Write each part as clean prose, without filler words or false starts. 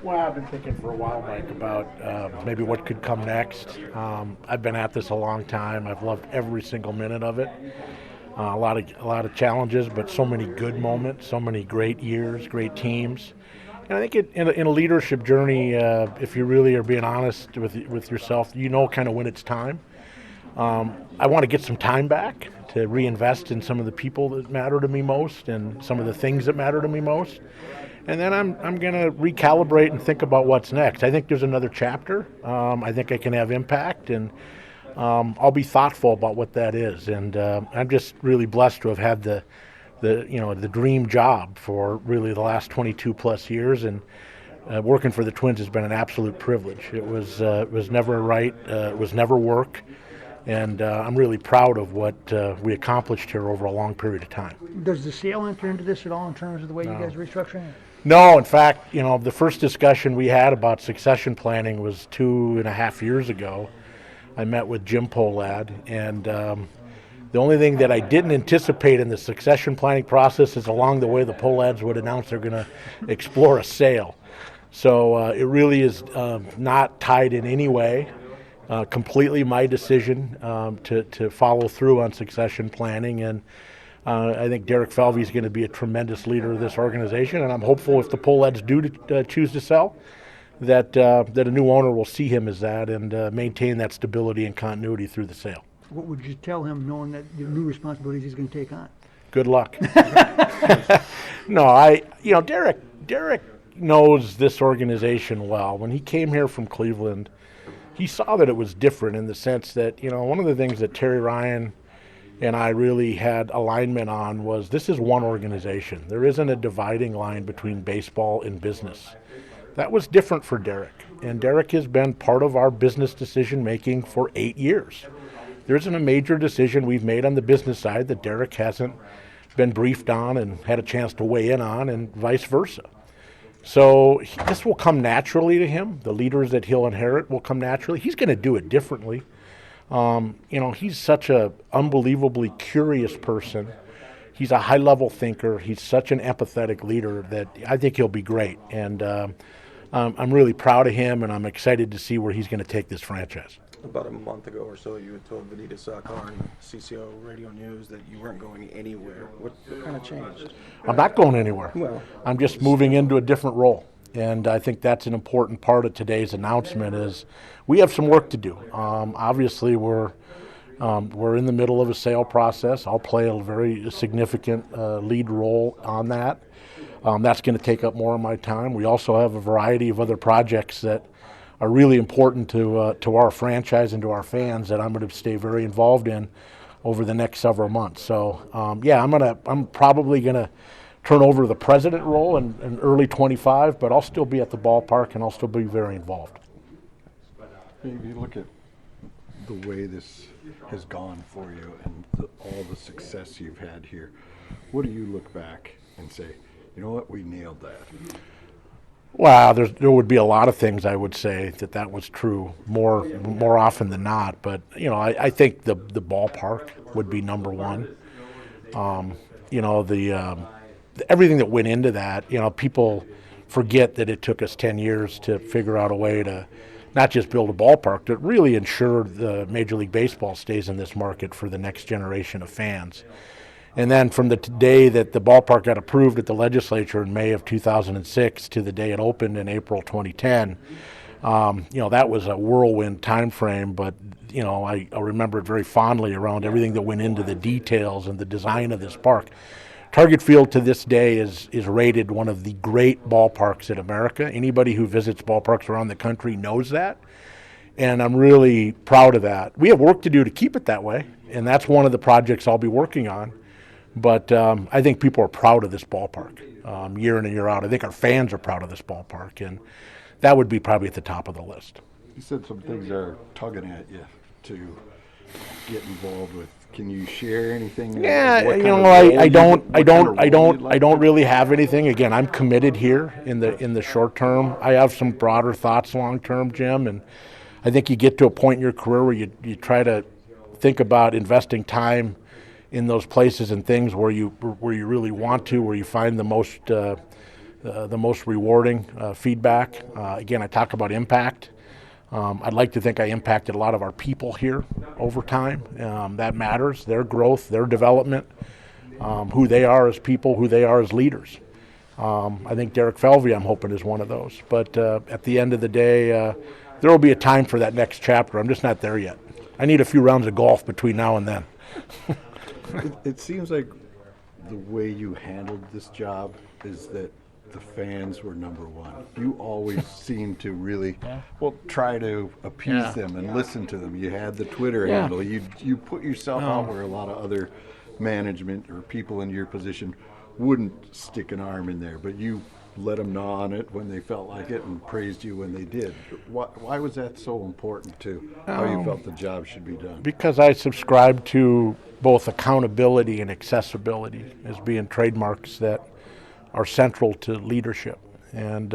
Well, I've been thinking for a while, Mike, about maybe what could come next. I've been at this a long time. I've loved every single minute of it. A lot of challenges, but so many good moments, so many great years, great teams. And I think in a leadership journey, if you really are being honest with yourself, you know kind of when it's time. I want to get some time back to reinvest in some of the people that matter to me most and some of the things that matter to me most. And then I'm going to recalibrate and think about what's next. I think there's another chapter. I think I can have impact, and I'll be thoughtful about what that is. And I'm just really blessed to have had the dream job for really the last 22 plus years, and working for the Twins has been an absolute privilege. It was never a right. It was never work. And I'm really proud of what we accomplished here over a long period of time. Does the sale enter into this at all in terms of the way you guys are restructuring it? No, in fact, the first discussion we had about succession planning was 2.5 years ago. I met with Jim Polad, and the only thing that I didn't anticipate in the succession planning process is along the way the Polads would announce they're going to explore a sale. So it really is not tied in any way. Completely my decision to follow through on succession planning, and I think Derek Falvey is going to be a tremendous leader of this organization, and I'm hopeful if the Polads do choose to sell, that a new owner will see him as that and maintain that stability and continuity through the sale. What would you tell him, knowing that the new responsibilities he's going to take on? Good luck. No, Derek knows this organization well. When he came here from Cleveland, he saw that it was different in the sense that, one of the things that Terry Ryan and I really had alignment on was this is one organization. There isn't a dividing line between baseball and business. That was different for Derek, and Derek has been part of our business decision making for 8 years. There isn't a major decision we've made on the business side that Derek hasn't been briefed on and had a chance to weigh in on, and vice versa. So this will come naturally to him. The leaders that he'll inherit will come naturally. He's going to do it differently. He's such an unbelievably curious person. He's a high-level thinker. He's such an empathetic leader that I think he'll be great. And I'm really proud of him, and I'm excited to see where he's going to take this franchise. About a month ago or so, you had told Vanita Sakar and CCO Radio News that you weren't going anywhere. What kind of changed? I'm not going anywhere. Well, I'm just moving into a different role. And I think that's an important part of today's announcement is we have some work to do. Obviously, we're in the middle of a sale process. I'll play a very significant lead role on that. That's going to take up more of my time. We also have a variety of other projects that are really important to our franchise and to our fans that I'm going to stay very involved in over the next several months. So I'm probably going to turn over the president role in early 25, but I'll still be at the ballpark and I'll still be very involved. If you look at the way this has gone for you and all the success you've had here, what do you look back and say, you know what, we nailed that? Well, there would be a lot of things I would say that was true more often than not. But I think the ballpark would be number one. Everything that went into that. People forget that it took us 10 years to figure out a way to not just build a ballpark, but really ensure the Major League Baseball stays in this market for the next generation of fans. And then from the day that the ballpark got approved at the legislature in May of 2006 to the day it opened in April 2010, that was a whirlwind time frame. But I remember it very fondly around everything that went into the details and the design of this park. Target Field to this day is rated one of the great ballparks in America. Anybody who visits ballparks around the country knows that. And I'm really proud of that. We have work to do to keep it that way, and that's one of the projects I'll be working on. But I think people are proud of this ballpark year in and year out. I think our fans are proud of this ballpark, and that would be probably at the top of the list. You said some things are tugging at you to get involved with. Can you share anything? Yeah, I don't really have anything. Again, I'm committed here in the short term. I have some broader thoughts long term, Jim, and I think you get to a point in your career where you try to think about investing time in those places and things where you really want to, where you find the most the most rewarding feedback. Again, I talk about impact. I'd like to think I impacted a lot of our people here over time. That matters, their growth, their development, who they are as people, who they are as leaders. I think Derek Falvey, I'm hoping, is one of those. But at the end of the day, there will be a time for that next chapter. I'm just not there yet. I need a few rounds of golf between now and then. It seems like the way you handled this job is that the fans were number one. You always seem to really, try to appease them and listen to them. You had the Twitter handle. You put yourself out where a lot of other management or people in your position wouldn't stick an arm in there, but you let them gnaw on it when they felt like it and praised you when they did. Why was that so important to how you felt the job should be done? Because I subscribe to both accountability and accessibility as being trademarks that are central to leadership. And,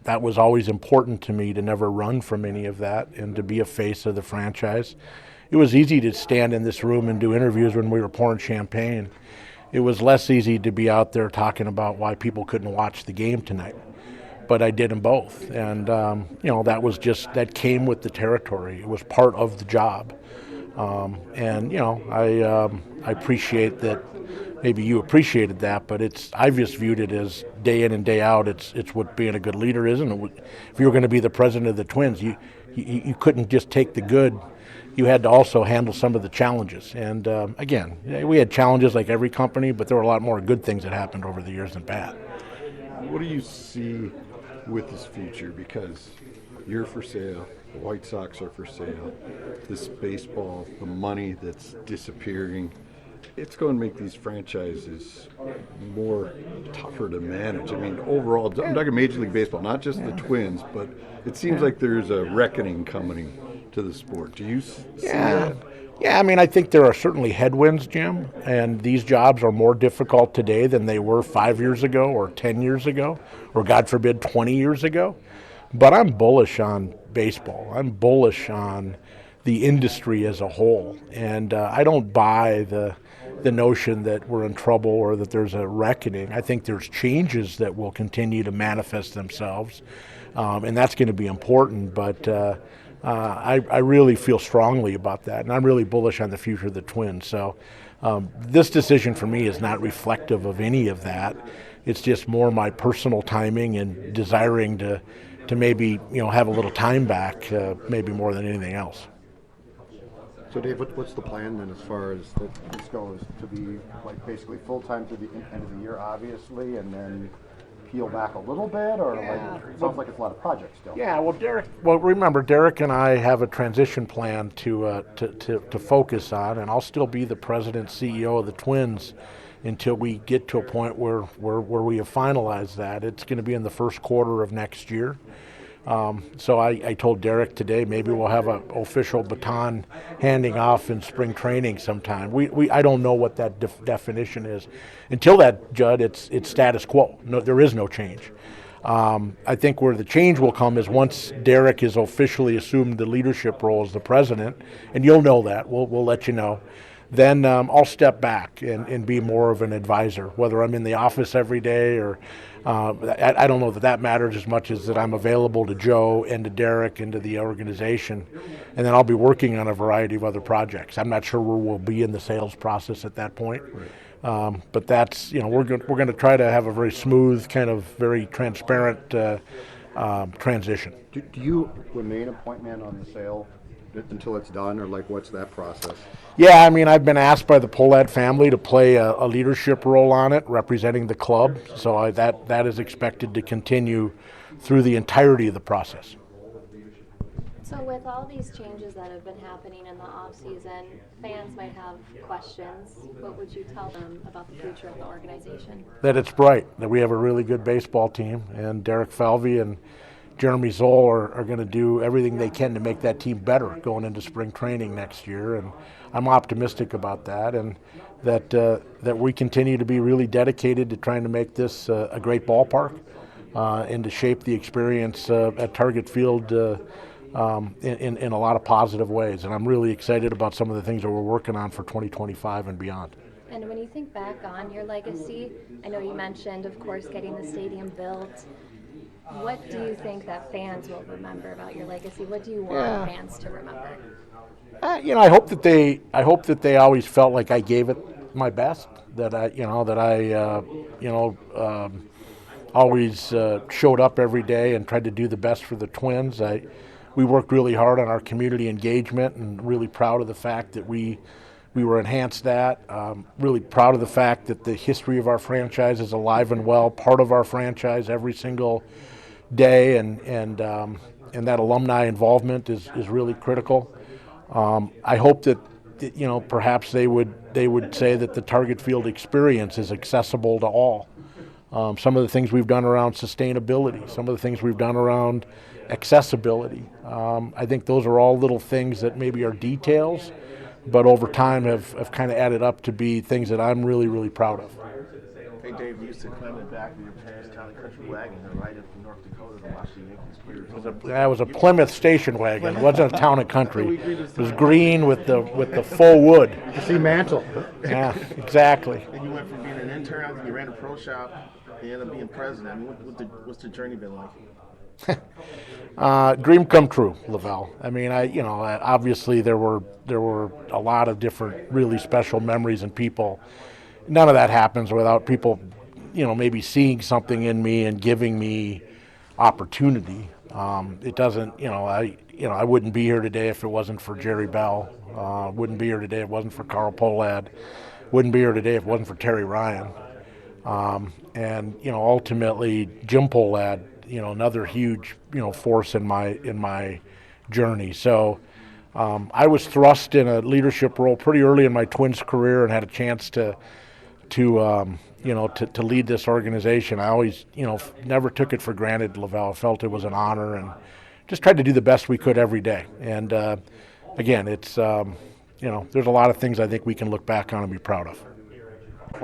that was always important to me, to never run from any of that and to be a face of the franchise. It was easy to stand in this room and do interviews when we were pouring champagne. It was less easy to be out there talking about why people couldn't watch the game tonight. But I did them both. And, that came with the territory. It was part of the job. I appreciate that. Maybe you appreciated that, but I just viewed it as day in and day out. It's what being a good leader is. And if you were going to be the president of the Twins, you couldn't just take the good. You had to also handle some of the challenges. And again, we had challenges like every company, but there were a lot more good things that happened over the years than bad. What do you see with this future? Because you're for sale, the White Sox are for sale, this baseball, the money that's disappearing, it's going to make these franchises more tougher to manage. I mean, overall, I'm talking Major League Baseball, not just the Twins, but it seems like there's a reckoning coming to the sport. Do you see that? Yeah, I think there are certainly headwinds, Jim, and these jobs are more difficult today than they were 5 years ago or 10 years ago, or God forbid, 20 years ago. But I'm bullish on baseball. I'm bullish on the industry as a whole, and I don't buy the notion that we're in trouble or that there's a reckoning. I think there's changes that will continue to manifest themselves, and that's going to be important, but I really feel strongly about that, and I'm really bullish on the future of the Twins. So this decision for me is not reflective of any of that. It's just more my personal timing and desiring to maybe have a little time back, maybe more than anything else. So Dave, what's the plan then as far as this goes? To be like basically full-time through the end of the year, obviously, and then peel back a little bit, or it sounds like it's a lot of projects still. Yeah, remember, Derek and I have a transition plan to focus on, and I'll still be the president, CEO of the Twins until we get to a point where we have finalized that. It's going to be in the first quarter of next year. So I told Derek today maybe we'll have an official baton handing off in spring training sometime. I don't know what that definition is. Until that, Judd, it's status quo. No, there is no change. I think where the change will come is once Derek has officially assumed the leadership role as the president, and you'll know that. We'll let you know. Then I'll step back and be more of an advisor, whether I'm in the office every day or I don't know that matters as much as that I'm available to Joe and to Derek and to the organization. And then I'll be working on a variety of other projects. I'm not sure where we'll be in the sales process at that point. Right. But that's, we're going to try to have a very smooth, kind of very transparent transition. Do you remain a point man on the sale until it's done, or what's that process? Yeah, I've been asked by the Pohlad family to play a leadership role on it, representing the club. So that is expected to continue through the entirety of the process. So with all these changes that have been happening in the off-season, fans might have questions. What would you tell them about the future of the organization? That it's bright, that we have a really good baseball team, and Derek Falvey and Jeremy Zoll are going to do everything they can to make that team better going into spring training next year, and I'm optimistic about that, and that we continue to be really dedicated to trying to make this a great ballpark and to shape the experience at Target Field in a lot of positive ways. And I'm really excited about some of the things that we're working on for 2025 and beyond. And when you think back on your legacy, I know you mentioned, of course, getting the stadium built. What do you think that fans will remember about your legacy? What do you want fans to remember? I hope that they always felt like I gave it my best. That I always showed up every day and tried to do the best for the Twins. We worked really hard on our community engagement, and really proud of the fact that we were enhanced that. Really proud of the fact that the history of our franchise is alive and well, part of our franchise every single day, and that alumni involvement is really critical. I hope that perhaps they would say that the Target Field experience is accessible to all. Some of the things we've done around sustainability, some of the things we've done around accessibility. I think those are all little things that maybe are details, but over time have kind of added up to be things that I'm really, really proud of. Hey Dave, you used to climb the back of your parents' town and country wagon and ride up to North Dakota to watch the Yankees play. That was a Plymouth station wagon. It wasn't a town and country. It was green with the faux wood. See Mantle. Yeah, exactly. And you went from being an intern out, you ran a pro shop, and you ended up being president. I mean, what's the journey been like? Dream come true, Lavelle. I mean, obviously there were a lot of different really special memories and people. None of that happens without people, maybe seeing something in me and giving me opportunity. It doesn't, I wouldn't be here today if it wasn't for Jerry Bell. Wouldn't be here today if it wasn't for Carl Pohlad. Wouldn't be here today if it wasn't for Terry Ryan. And ultimately Jim Pohlad, another huge, force in my journey. So I was thrust in a leadership role pretty early in my Twins career and had a chance to lead this organization. I always, never took it for granted, Lavelle. Felt it was an honor and just tried to do the best we could every day. And again, it's, there's a lot of things I think we can look back on and be proud of.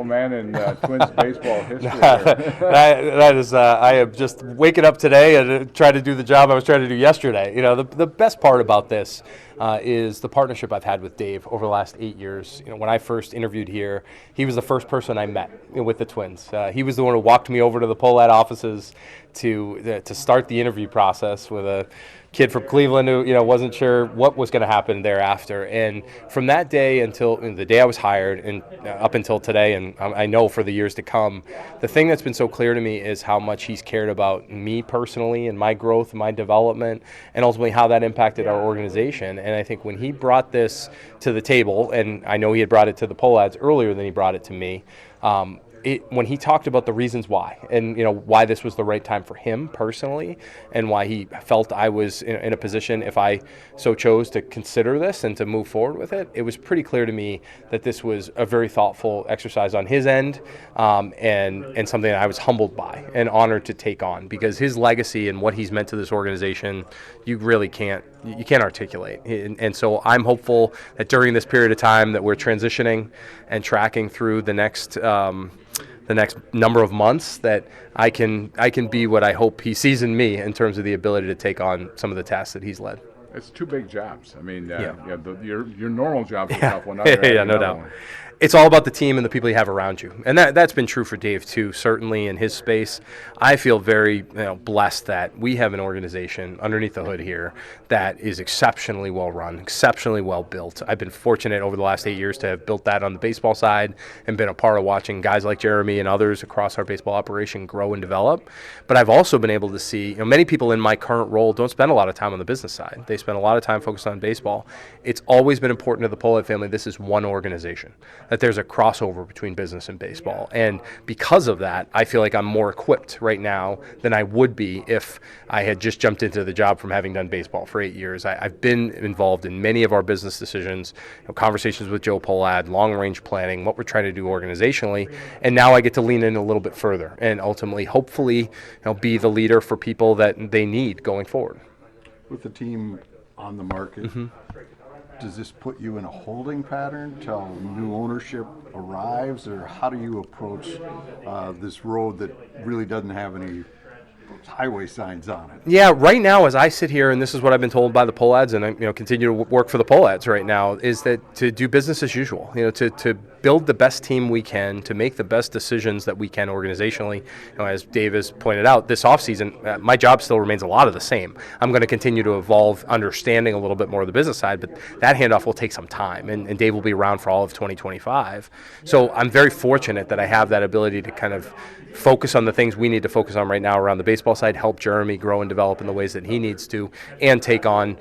Man in Twins baseball history. that is, I am just waking up today and trying to do the job I was trying to do yesterday. The best part about this is the partnership I've had with Dave over the last 8 years. When I first interviewed here, he was the first person I met with the Twins. He was the one who walked me over to the Pohlad offices to start the interview process with a kid from Cleveland who wasn't sure what was going to happen thereafter. And from that day until the day I was hired and up until today, and I know for the years to come, the thing that's been so clear to me is how much he's cared about me personally and my growth, my development, and ultimately how that impacted our organization. And I think when he brought this to the table, and I know he had brought it to the Pohlads earlier than he brought it to me, when he talked about the reasons why, and why this was the right time for him personally, and why he felt I was in a position, if I so chose, to consider this and to move forward with it, it was pretty clear to me that this was a very thoughtful exercise on his end, and something that I was humbled by and honored to take on, because his legacy and what he's meant to this organization, you really can't articulate. And so I'm hopeful that during this period of time that we're transitioning and tracking through the next number of months, that I can be what I hope he sees in me in terms of the ability to take on some of the tasks that he's led. It's two big jobs. I mean, your normal job is Yeah. tough one. Yeah, no doubt. It's all about the team and the people you have around you. And that's been true for Dave, too, certainly in his space. I feel very blessed that we have an organization underneath the hood here that is exceptionally well run, exceptionally well built. I've been fortunate over the last 8 years to have built that on the baseball side and been a part of watching guys like Jeremy and others across our baseball operation grow and develop. But I've also been able to see, many people in my current role don't spend a lot of time on the business side. They spend a lot of time focused on baseball. It's always been important to the Pohlad family, this is one organization, that there's a crossover between business and baseball. And because of that, I feel like I'm more equipped right now than I would be if I had just jumped into the job from having done baseball for 8 years. I've been involved in many of our business decisions, conversations with Joe Pohlad, long-range planning, what we're trying to do organizationally, and now I get to lean in a little bit further and ultimately, hopefully, be the leader for people that they need going forward. With the team on the market, does this put you in a holding pattern till new ownership arrives, or how do you approach this road that really doesn't have any highway signs on it. Yeah, right now, as I sit here, and this is what I've been told by the poll ads, and I continue to work for the poll ads right now, is that to do business as usual, to build the best team we can, to make the best decisions that we can organizationally. As Dave has pointed out, this offseason, my job still remains a lot of the same. I'm going to continue to evolve, understanding a little bit more of the business side, but that handoff will take some time, and Dave will be around for all of 2025. So I'm very fortunate that I have that ability to kind of focus on the things we need to focus on right now around the baseball side, help Jeremy grow and develop in the ways that he needs to, and take on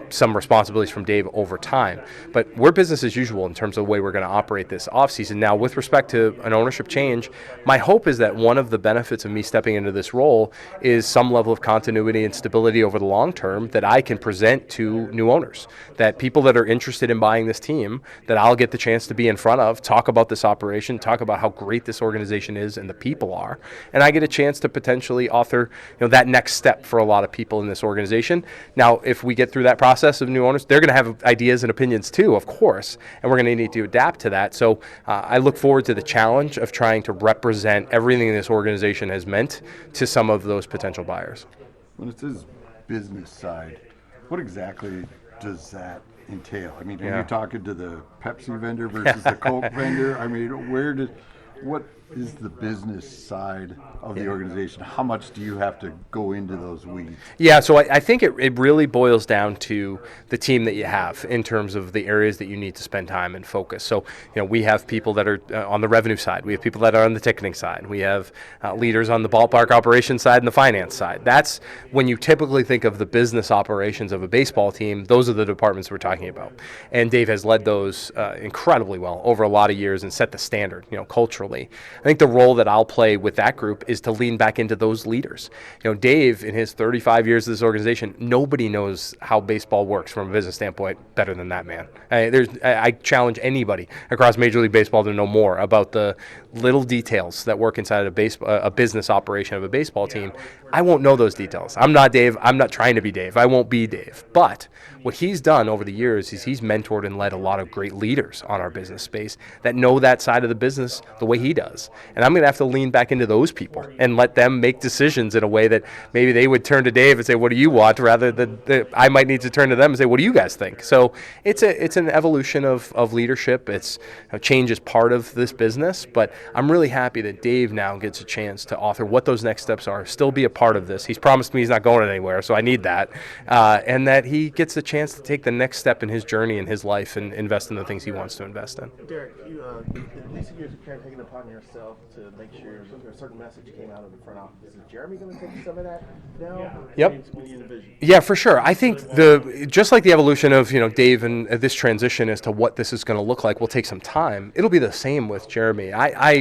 some responsibilities from Dave over time. But we're business as usual in terms of the way we're going to operate this offseason. Now, with respect to an ownership change, my hope is that one of the benefits of me stepping into this role is some level of continuity and stability over the long term that I can present to new owners, that people that are interested in buying this team, that I'll get the chance to be in front of, talk about this operation, talk about how great this organization is and the people are, and I get a chance to potentially author that next step for a lot of people in this organization. Now, if we get through that process of new owners, they're going to have ideas and opinions too, of course, and we're going to need to adapt to that. So I look forward to the challenge of trying to represent everything this organization has meant to some of those potential buyers. When it says business side, what exactly does that entail? I mean, when you're talking to the Pepsi vendor versus the Coke vendor, I mean, what is the business side of the organization? How much do you have to go into those weeds? Yeah, so I think it really boils down to the team that you have in terms of the areas that you need to spend time and focus. So, we have people that are on the revenue side. We have people that are on the ticketing side. We have leaders on the ballpark operations side and the finance side. That's when you typically think of the business operations of a baseball team. Those are the departments we're talking about. And Dave has led those incredibly well over a lot of years and set the standard, culturally. I think the role that I'll play with that group is to lean back into those leaders. Dave, in his 35 years of this organization, nobody knows how baseball works from a business standpoint better than that man. I challenge anybody across Major League Baseball to know more about the little details that work inside a business operation of a baseball team. I won't know those details. I'm not Dave. I'm not trying to be Dave. I won't be Dave. But what he's done over the years is he's mentored and led a lot of great leaders on our business space that know that side of the business the way he does. And I'm going to have to lean back into those people and let them make decisions in a way that maybe they would turn to Dave and say, what do you want? Rather than I might need to turn to them and say, what do you guys think? So it's an evolution of leadership. Change is part of this business, but I'm really happy that Dave now gets a chance to author what those next steps are, still be a part of this. He's promised me he's not going anywhere, so I need that. And that he gets the chance to take the next step in his journey in his life and invest in the things he wants to invest in. Derek, in recent years, you've taken it upon yourself to make sure a certain message came out of the front office. Is Jeremy going to take some of that now? Yep. Yeah, for sure. I think just like the evolution of Dave and this transition as to what this is going to look like will take some time. It'll be the same with Jeremy. I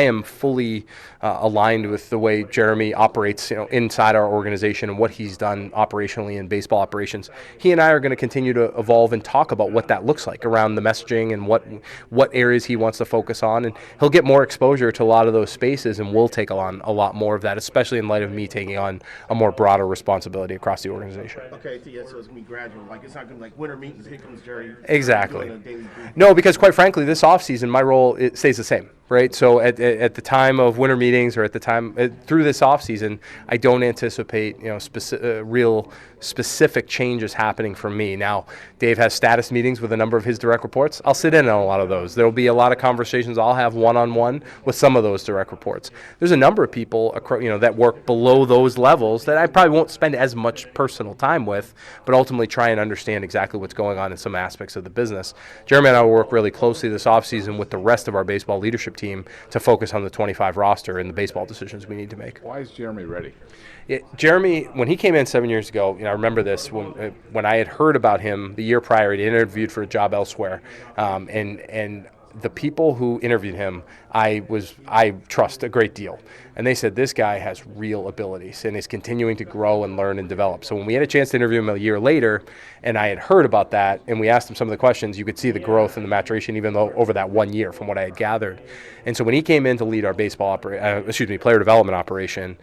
am fully aligned with the way Jeremy operates, inside our organization and what he's done operationally in baseball operations. He and I are going to continue to evolve and talk about what that looks like around the messaging and what areas he wants to focus on. And he'll get more exposure to a lot of those spaces, and we'll take on a lot more of that, especially in light of me taking on a more broader responsibility across the organization. Okay, so it's going to be gradual. It's not going to be winter meetings, here comes Jerry. Exactly. No, because quite frankly, this offseason, my role it stays the same. Right, so at the time of winter meetings or at the time through this off season, I don't anticipate real specific changes happening for me. Now, Dave has status meetings with a number of his direct reports. I'll sit in on a lot of those. There will be a lot of conversations I'll have one-on-one with some of those direct reports. There's a number of people that work below those levels that I probably won't spend as much personal time with, but ultimately try and understand exactly what's going on in some aspects of the business. Jeremy and I will work really closely this offseason with the rest of our baseball leadership team to focus on the 25 roster and the baseball decisions we need to make. Why is Jeremy ready? Jeremy, when he came in 7 years ago, I remember this when I had heard about him the year prior. He'd interviewed for a job elsewhere, and the people who interviewed him, I trust a great deal. And they said, this guy has real abilities and is continuing to grow and learn and develop. So when we had a chance to interview him a year later, and I had heard about that, and we asked him some of the questions, you could see the growth and the maturation even though over that 1 year from what I had gathered. And so when he came in to lead our player development operation,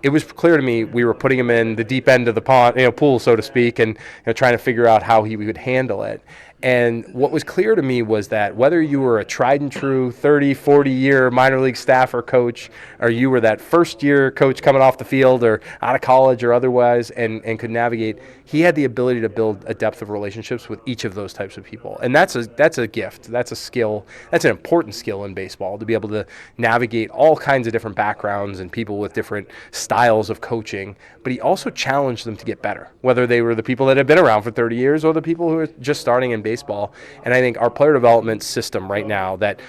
it was clear to me we were putting him in the deep end of the pond, pool, so to speak, and trying to figure out how he would handle it. And what was clear to me was that whether you were a tried and true 30, 40-year minor league staff or coach, or you were that first-year coach coming off the field or out of college or otherwise and could navigate, he had the ability to build a depth of relationships with each of those types of people. And that's a gift. That's a skill. That's an important skill in baseball, to be able to navigate all kinds of different backgrounds and people with different styles of coaching. But he also challenged them to get better, whether they were the people that had been around for 30 years or the people who are just starting in baseball. And I think our player development system right now, that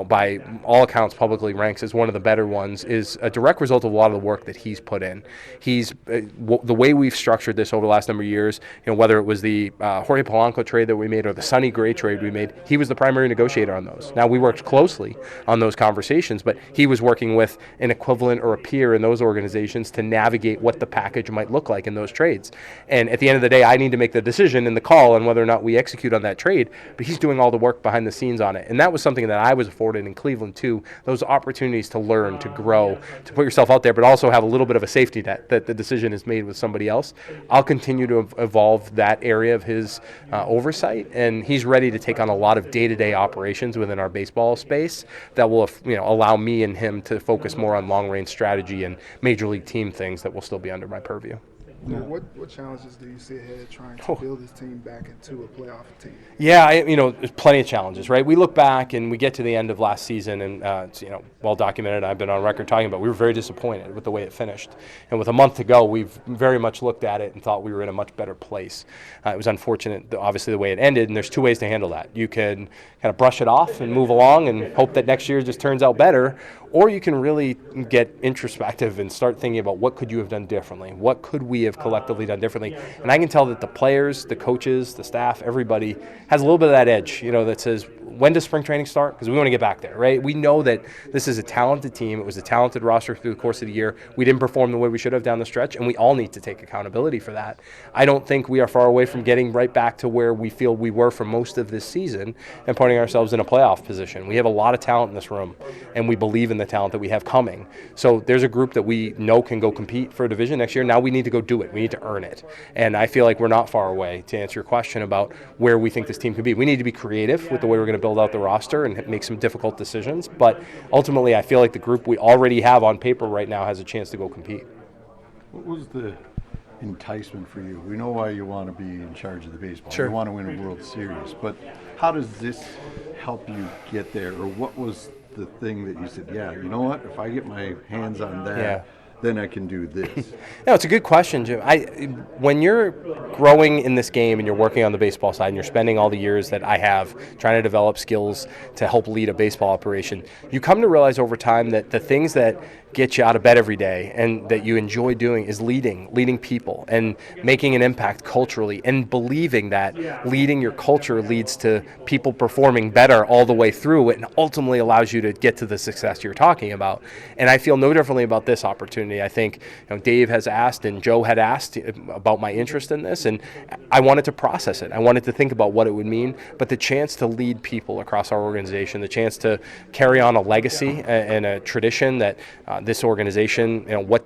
by all accounts publicly ranks as one of the better ones, is a direct result of a lot of the work that he's put in. He's the way we've structured this over the last number of years, whether it was the Jorge Polanco trade that we made or the Sonny Gray trade we made, he was the primary negotiator on those. Now, we worked closely on those conversations, but he was working with an equivalent or a peer in those organizations to navigate what the package might look like in those trades. And at the end of the day, I need to make the decision and the call on whether or not we execute on that trade, but he's doing all the work behind the scenes on it. And that was something that I was afforded in Cleveland too, those opportunities to learn, to grow, to put yourself out there, but also have a little bit of a safety net that the decision is made with somebody else. I'll continue to evolve that area of his oversight, and he's ready to take on a lot of day-to-day operations within our baseball space that will allow me and him to focus more on long-range strategy and major league team things that will still be under my purview. What challenges do you see ahead trying to build this team back into a playoff team? Yeah, there's plenty of challenges, right? We look back and we get to the end of last season, and it's well documented. I've been on record talking about we were very disappointed with the way it finished. And with a month to go, we've very much looked at it and thought we were in a much better place. It was unfortunate, obviously, the way it ended, and there's two ways to handle that. You can kind of brush it off and move along and hope that next year just turns out better, or you can really get introspective and start thinking about what could you have done differently? What could we have collectively done differently? And I can tell that the players, the coaches, the staff, everybody has a little bit of that edge, that says, when does spring training start? Because we want to get back there, right? We know that this is a talented team. It was a talented roster through the course of the year. We didn't perform the way we should have down the stretch, and we all need to take accountability for that. I don't think we are far away from getting right back to where we feel we were for most of this season and putting ourselves in a playoff position. We have a lot of talent in this room, and we believe in the talent that we have coming. So there's a group that we know can go compete for a division next year. Now we need to go do it. We need to earn it. And I feel like we're not far away, to answer your question about where we think this team could be. We need to be creative with the way we're going to build out the roster and make some difficult decisions. But ultimately, I feel like the group we already have on paper right now has a chance to go compete. What was the enticement for you? We know why you want to be in charge of the baseball. Sure. You want to win a World Series. But how does this help you get there? Or what was the thing that you said, you know what, if I get my hands on that, then I can do this? No, it's a good question, Jim. When you're growing in this game and you're working on the baseball side and you're spending all the years that I have trying to develop skills to help lead a baseball operation, you come to realize over time that the things that get you out of bed every day and that you enjoy doing is leading people and making an impact culturally, and believing that leading your culture leads to people performing better all the way through it and ultimately allows you to get to the success you're talking about. And I feel no differently about this opportunity. I think Dave has asked and Joe had asked about my interest in this, and I wanted to process it. I wanted to think about what it would mean, but the chance to lead people across our organization, the chance to carry on a legacy and a tradition that this organization, what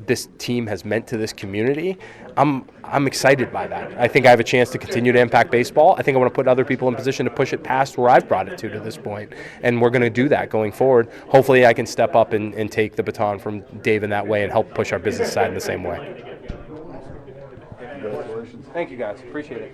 this team has meant to this community, I'm excited by that. I think I have a chance to continue to impact baseball. I think I want to put other people in position to push it past where I've brought it to this point, and we're going to do that going forward. Hopefully I can step up and take the baton from Dave in that way and help push our business side in the same way. Congratulations. Thank you, guys. Appreciate it.